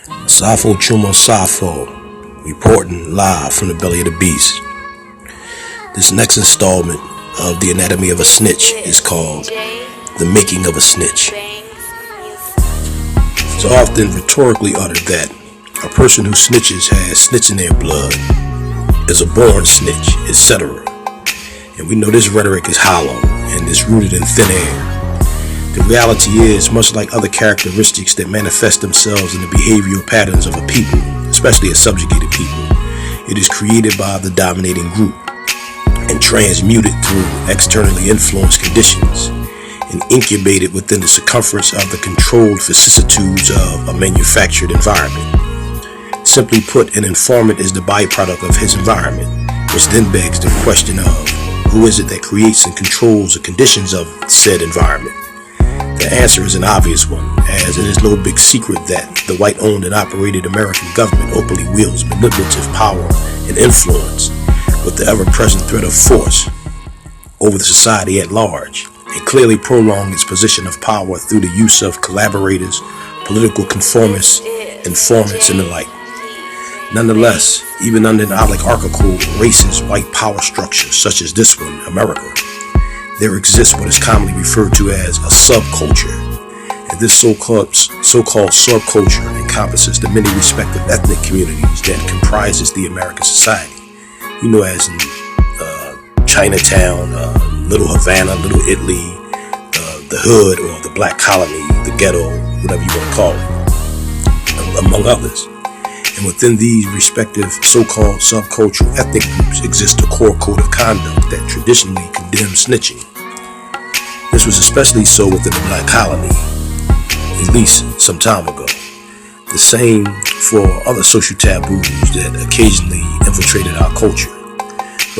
Asafo Chuma Asafo, reporting live from the belly of the beast. This next installment of The Anatomy of a Snitch is called The Making of a Snitch. It's often rhetorically uttered that a person who snitches has snitch in their blood, is a born snitch, etc. And we know this rhetoric is hollow and is rooted in thin air. The reality is, much like other characteristics that manifest themselves in the behavioral patterns of a people, especially a subjugated people, it is created by the dominating group and transmuted through externally influenced conditions and incubated within the circumference of the controlled vicissitudes of a manufactured environment. Simply put, an informant is the byproduct of his environment, which then begs the question of who is it that creates and controls the conditions of said environment? The answer is an obvious one, as it is no big secret that the white-owned and operated American government openly wields manipulative power and influence with the ever-present threat of force over the society at large, and clearly prolong its position of power through the use of collaborators, political conformists, informants, and the like. Nonetheless, even under an oligarchical, racist, white power structure such as this one, America, there exists what is commonly referred to as a subculture, and this so-called subculture encompasses the many respective ethnic communities that comprises the American society. You know, as in Chinatown, Little Havana, Little Italy, the hood or the black colony, the ghetto, whatever you want to call it, among others. And within these respective so-called subcultural ethnic groups exists a core code of conduct that traditionally condemns snitching. This was especially so within the black colony, at least some time ago. The same for other social taboos that occasionally infiltrated our culture.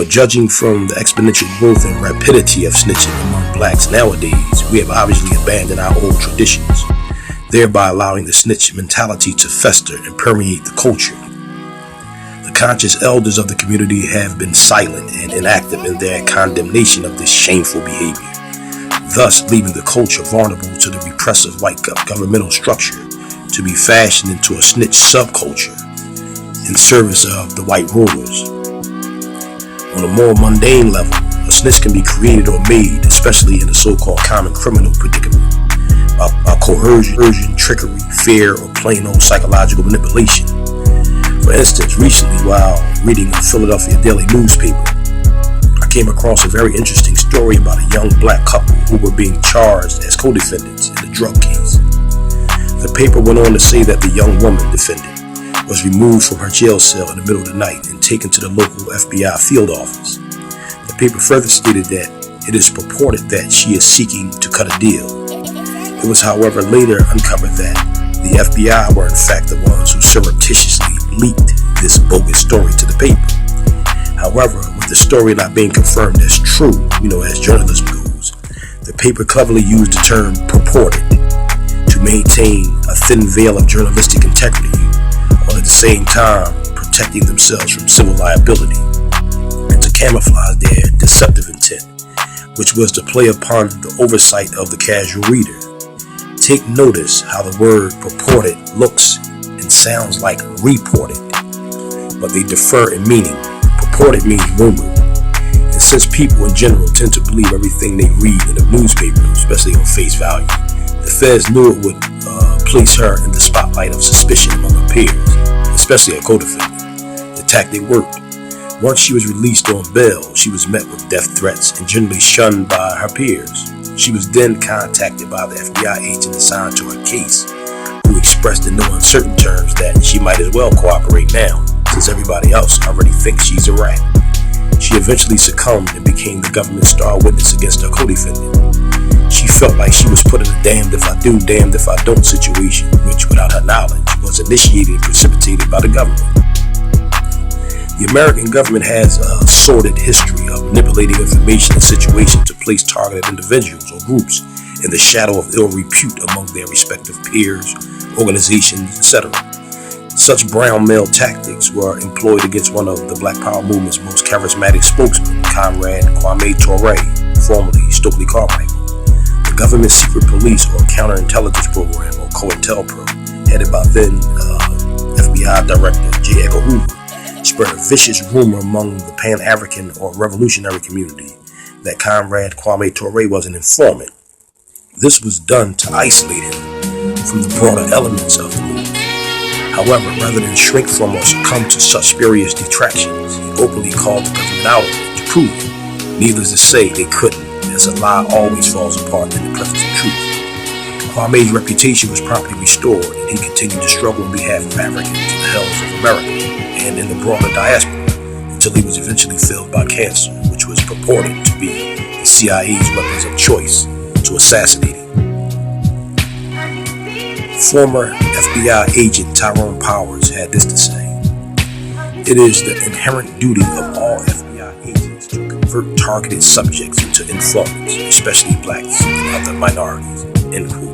But judging from the exponential growth and rapidity of snitching among blacks nowadays, we have obviously abandoned our old traditions, thereby allowing the snitch mentality to fester and permeate the culture. The conscious elders of the community have been silent and inactive in their condemnation of this shameful behavior, thus leaving the culture vulnerable to the repressive white governmental structure to be fashioned into a snitch subculture in service of the white rulers. On a more mundane level, a snitch can be created or made, especially in the so-called common criminal predicament, by coercion, trickery, fear, or plain old psychological manipulation. For instance, recently while reading a Philadelphia daily newspaper, I came across a very interesting story about a young black couple who were being charged as co-defendants in the drug case. The paper went on to say that the young woman defendant was removed from her jail cell in the middle of the night and taken to the local FBI field office. The paper further stated that it is purported that she is seeking to cut a deal. It was, however, later uncovered that the FBI were in fact the ones who surreptitiously leaked this bogus story to the paper. However, with the story not being confirmed as true, as journalism goes, the paper cleverly used the term purported to maintain a thin veil of journalistic integrity, while at the same time protecting themselves from civil liability, and to camouflage their deceptive intent, which was to play upon the oversight of the casual reader. Take notice how the word purported looks and sounds like reported, but they differ in meaning. Purported means rumored, and since people in general tend to believe everything they read in a newspaper, especially on face value, the feds knew it would place her in the spotlight of suspicion among her peers, especially a co-defendant. The tactic worked. Once she was released on bail, she was met with death threats and generally shunned by her peers. She was then contacted by the FBI agent assigned to her case, who expressed in no uncertain terms that she might as well cooperate now, since everybody else already thinks she's a rat. She eventually succumbed and became the government's star witness against her co-defendant. She felt like she was put in a damned if I do, damned if I don't situation, which without her knowledge was initiated and precipitated by the government. The American government has a sordid history of manipulating information and situations to place targeted individuals or groups in the shadow of ill repute among their respective peers, organizations, etc. Such brown male tactics were employed against one of the Black Power movement's most charismatic spokesmen, Comrade Kwame Ture, formerly Stokely Carmichael. The government secret police or counterintelligence program, or CONT, headed by then FBI Director J. Edgar Hoover spread a vicious rumor among the Pan-African or revolutionary community that Comrade Kwame Ture was an informant. This was done to isolate him from the broader elements of the movement. However, rather than shrink from or succumb to such spurious detractions, he openly called the government out to prove it. Needless to say, they couldn't, as a lie always falls apart in the presence of truth. Kwame's reputation was promptly restored, and he continued to struggle on behalf of Africans in the hells of America and in the broader diaspora until he was eventually felled by cancer, which was purported to be the CIA's weapons of choice to assassinate him. Former FBI agent Tyrone Powers had this to say: "It is the inherent duty of all FBI agents to convert targeted subjects into informants, especially blacks and other minorities." End quote.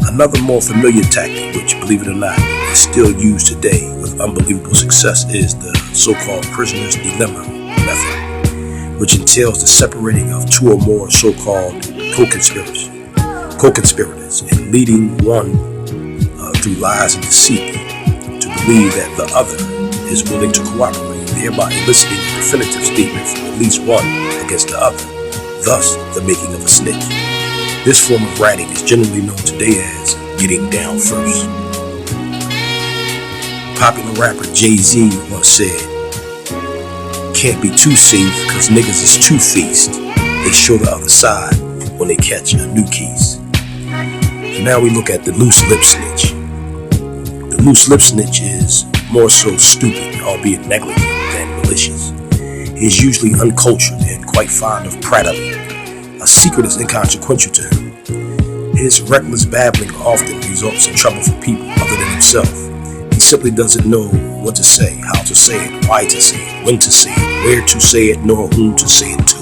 Another more familiar tactic, which, believe it or not, is still used today with unbelievable success, is the so-called prisoner's dilemma method, which entails the separating of two or more so-called co-conspirators and leading one through lies and deceit to believe that the other is willing to cooperate, thereby eliciting a definitive statement from at least one against the other, thus the making of a snitch. This form of ratting is generally known today as getting down first. Popular rapper Jay-Z once said, "Can't be too safe because niggas is two-faced. They show the other side when they catch a new case." So now we look at the loose lip snitch. The loose lip snitch is more so stupid, albeit negligent, than malicious. He is usually uncultured and quite fond of prattling. A secret is inconsequential to him. His reckless babbling often results in trouble for people other than himself. He simply doesn't know what to say, how to say it, why to say it, when to say it, where to say it, nor whom to say it to.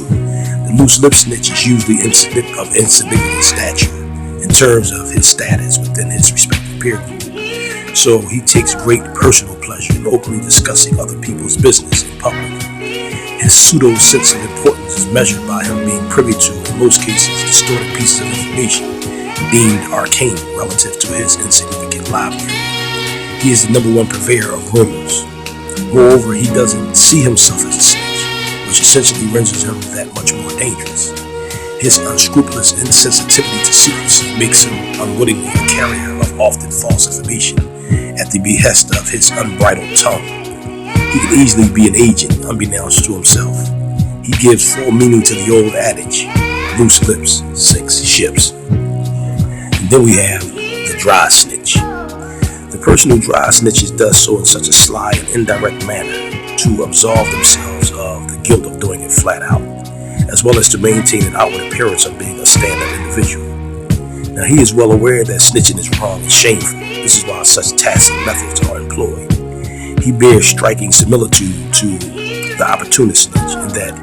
The loose lip snitch is usually of insignificant stature in terms of his status within his respective peer group. So he takes great personal pleasure in openly discussing other people's business in public. His pseudo sense of importance is measured by him being privy to, in most cases, distorted pieces of information deemed arcane relative to his insignificant livelihood. He is the number one purveyor of rumors. Moreover, he doesn't see himself as a snitch, which essentially renders him that much more dangerous. His unscrupulous insensitivity to secrecy makes him unwittingly a carrier of often false information at the behest of his unbridled tongue. He could easily be an agent unbeknownst to himself. He gives full meaning to the old adage, "Loose lips sinks ships." And then we have the dry snitch. The person who dry snitches does so in such a sly and indirect manner to absolve themselves of the guilt of doing it flat out, as well as to maintain an outward appearance of being a stand-up individual. Now, he is well aware that snitching is wrong and shameful. This is why such tacit methods are employed. He bears striking similitude to the opportunist snitch in that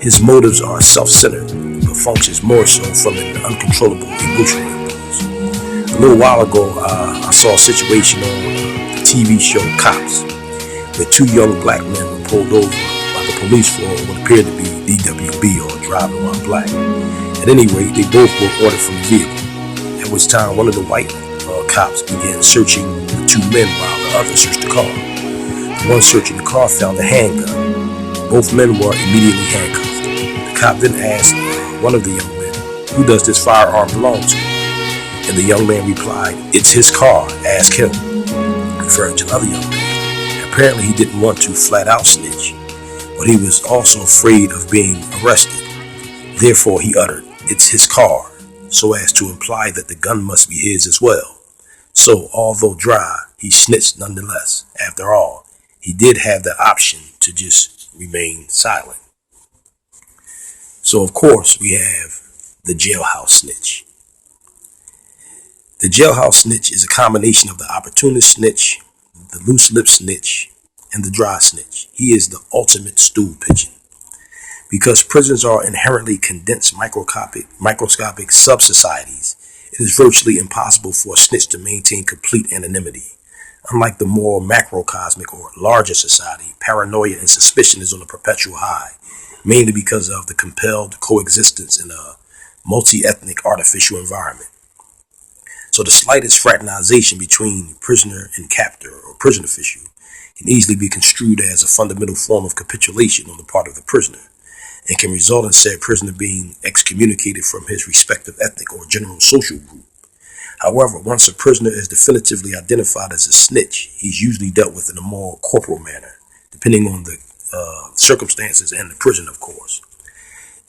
his motives are self-centered, but functions more so from an uncontrollable emotional impulse. A little while ago, I saw a situation on the TV show Cops, where two young black men were pulled over by the police for what appeared to be DWB, or driving while black. At any rate, they both were ordered from the vehicle, at which time one of the white cops began searching the two men while the other searched the car. The one searching the car found a handgun. Both men were immediately handcuffed. The cop then asked one of the young men, "Who does this firearm belong to?" And the young man replied, "It's his car, ask him," referring to another young man. Apparently he didn't want to flat out snitch, but he was also afraid of being arrested. Therefore he uttered, "It's his car," so as to imply that the gun must be his as well. So, although dry, he snitched nonetheless. After all, he did have the option to just remain silent. So, of course, we have the jailhouse snitch. The jailhouse snitch is a combination of the opportunist snitch, the loose lip snitch, and the dry snitch. He is the ultimate stool pigeon. Because prisons are inherently condensed microscopic sub-societies, it is virtually impossible for a snitch to maintain complete anonymity. Unlike the more macrocosmic or larger society, paranoia and suspicion is on a perpetual high, mainly because of the compelled coexistence in a multi-ethnic artificial environment. So the slightest fraternization between prisoner and captor or prison official can easily be construed as a fundamental form of capitulation on the part of the prisoner, and can result in said prisoner being excommunicated from his respective ethnic or general social group. However, once a prisoner is definitively identified as a snitch, he's usually dealt with in a more corporal manner, depending on the circumstances and the prison, of course.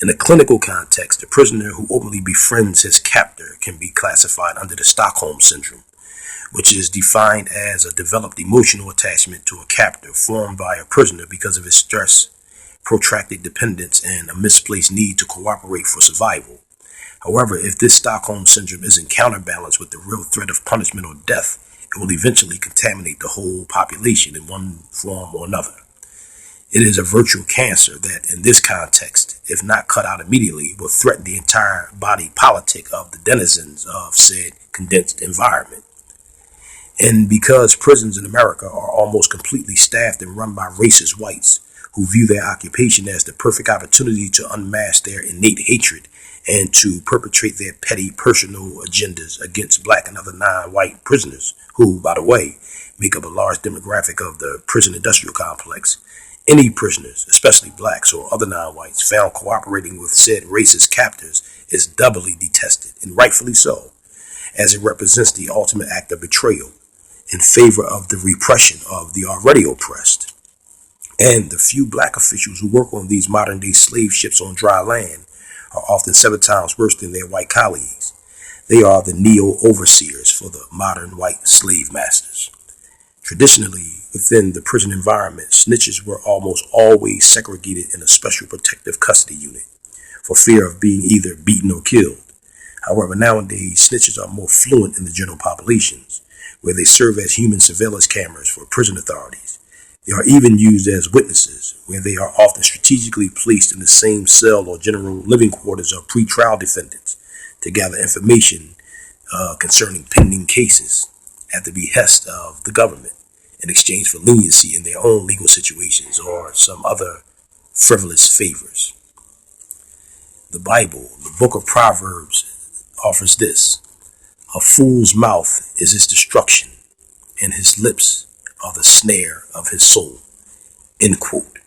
In a clinical context, the prisoner who openly befriends his captor can be classified under the Stockholm Syndrome, which is defined as a developed emotional attachment to a captor formed by a prisoner because of his stress, protracted dependence, and a misplaced need to cooperate for survival. However, if this Stockholm Syndrome isn't counterbalanced with the real threat of punishment or death, it will eventually contaminate the whole population in one form or another. It is a virtual cancer that, in this context, if not cut out immediately, will threaten the entire body politic of the denizens of said condensed environment. And because prisons in America are almost completely staffed and run by racist whites who view their occupation as the perfect opportunity to unmask their innate hatred and to perpetrate their petty personal agendas against black and other non-white prisoners, who, by the way, make up a large demographic of the prison industrial complex, any prisoners, especially blacks or other non-whites, found cooperating with said racist captors is doubly detested, and rightfully so, as it represents the ultimate act of betrayal in favor of the repression of the already oppressed. And the few black officials who work on these modern-day slave ships on dry land are often 7 times worse than their white colleagues. They are the neo-overseers for the modern white slave masters. Traditionally, within the prison environment, snitches were almost always segregated in a special protective custody unit for fear of being either beaten or killed. However, nowadays, snitches are more fluent in the general populations, where they serve as human surveillance cameras for prison authorities. They are even used as witnesses, where they are often strategically placed in the same cell or general living quarters of pretrial defendants to gather information concerning pending cases at the behest of the government in exchange for leniency in their own legal situations or some other frivolous favors. The Bible, the book of Proverbs, offers this: a fool's mouth is his destruction, and his lips are the snare of his soul. End quote.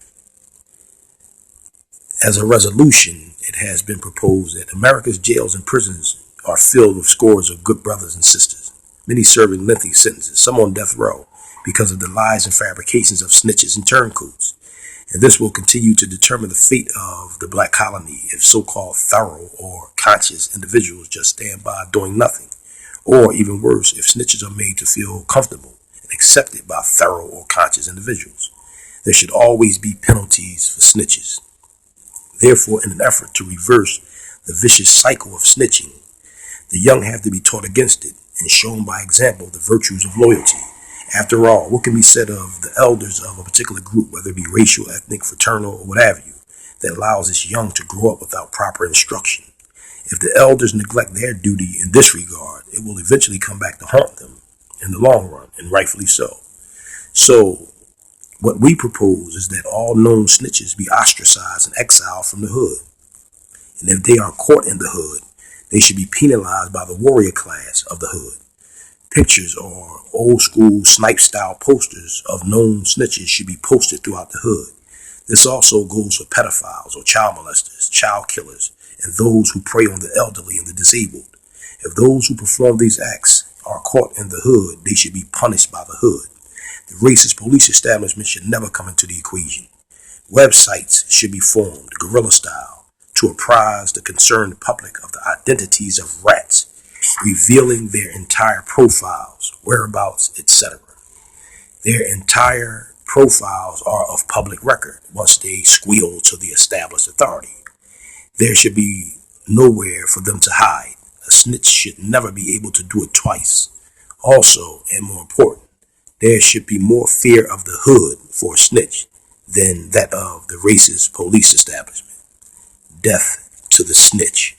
As a resolution, it has been proposed that America's jails and prisons are filled with scores of good brothers and sisters, many serving lengthy sentences, some on death row, because of the lies and fabrications of snitches and turncoats. And this will continue to determine the fate of the black colony if so-called thorough or conscious individuals just stand by doing nothing. Or even worse, if snitches are made to feel comfortable and accepted by thorough or conscious individuals. There should always be penalties for snitches. Therefore, in an effort to reverse the vicious cycle of snitching, the young have to be taught against it and shown by example the virtues of loyalty. After all, what can be said of the elders of a particular group, whether it be racial, ethnic, fraternal, or what have you, that allows this young to grow up without proper instruction? If the elders neglect their duty in this regard, it will eventually come back to haunt them in the long run, and rightfully so. So, what we propose is that all known snitches be ostracized and exiled from the hood. And if they are caught in the hood, they should be penalized by the warrior class of the hood. Pictures or old school snipe style posters of known snitches should be posted throughout the hood. This also goes for pedophiles or child molesters, child killers, and those who prey on the elderly and the disabled. If those who perform these acts are caught in the hood, they should be punished by the hood. The racist police establishment should never come into the equation. Websites should be formed, guerrilla style, to apprise the concerned public of the identities of rats, revealing their entire profiles, whereabouts, etc. Their entire profiles are of public record once they squeal to the established authority. There should be nowhere for them to hide. A snitch should never be able to do it twice. Also, and more important, there should be more fear of the hood for a snitch than that of the racist police establishment. Death to the snitch.